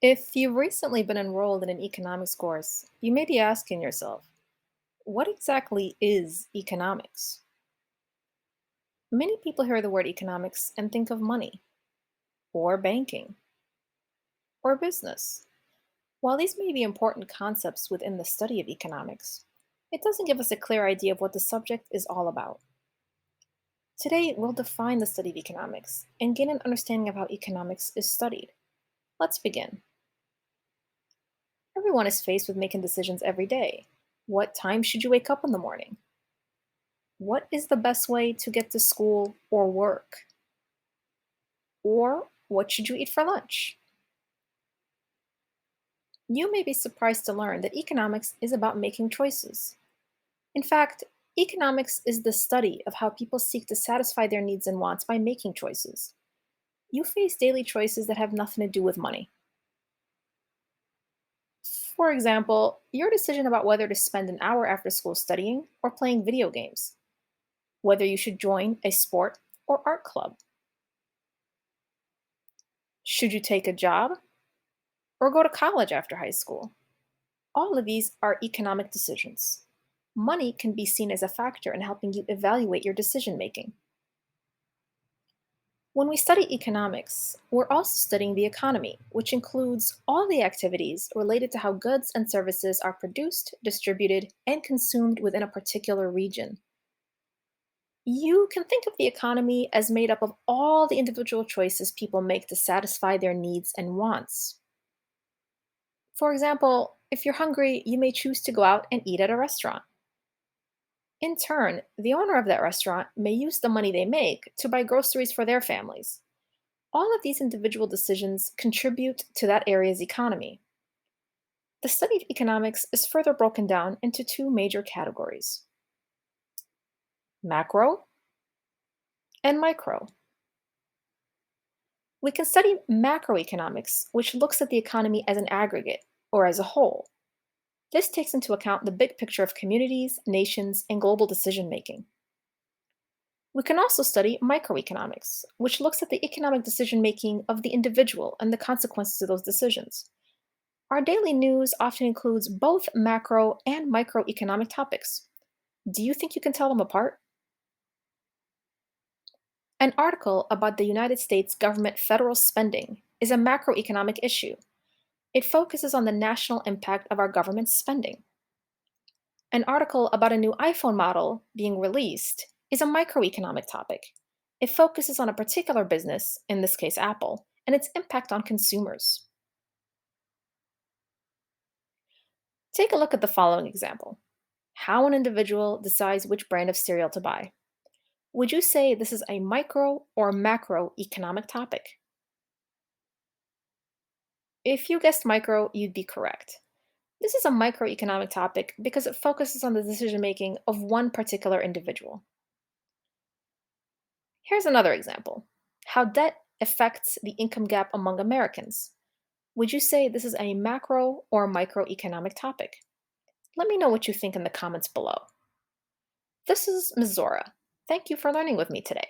If you've recently been enrolled in an economics course, you may be asking yourself, what exactly is economics? Many people hear the word economics and think of money, or banking, or business. While these may be important concepts within the study of economics, it doesn't give us a clear idea of what the subject is all about. Today, we'll define the study of economics and gain an understanding of how economics is studied. Let's begin. Everyone is faced with making decisions every day. What time should you wake up in the morning? What is the best way to get to school or work? Or what should you eat for lunch? You may be surprised to learn that economics is about making choices. In fact, economics is the study of how people seek to satisfy their needs and wants by making choices. You face daily choices that have nothing to do with money. For example, your decision about whether to spend an hour after school studying or playing video games, whether you should join a sport or art club. Should you take a job or go to college after high school? All of these are economic decisions. Money can be seen as a factor in helping you evaluate your decision making. When we study economics, we're also studying the economy, which includes all the activities related to how goods and services are produced, distributed, and consumed within a particular region. You can think of the economy as made up of all the individual choices people make to satisfy their needs and wants. For example, if you're hungry, you may choose to go out and eat at a restaurant. In turn, the owner of that restaurant may use the money they make to buy groceries for their families. All of these individual decisions contribute to that area's economy. The study of economics is further broken down into two major categories: macro and micro. We can study macroeconomics, which looks at the economy as an aggregate, or as a whole. This takes into account the big picture of communities, nations, and global decision making. We can also study microeconomics, which looks at the economic decision making of the individual and the consequences of those decisions. Our daily news often includes both macro and microeconomic topics. Do you think you can tell them apart? An article about the United States government federal spending is a macroeconomic issue. It focuses on the national impact of our government's spending. An article about a new iPhone model being released is a microeconomic topic. It focuses on a particular business, in this case Apple, and its impact on consumers. Take a look at the following example: how an individual decides which brand of cereal to buy. Would you say this is a micro or macroeconomic topic? If you guessed micro, you'd be correct. This is a microeconomic topic because it focuses on the decision making of one particular individual. Here's another example: how debt affects the income gap among Americans. Would you say this is a macro or microeconomic topic? Let me know what you think in the comments below. This is Ms. Zora. Thank you for learning with me today.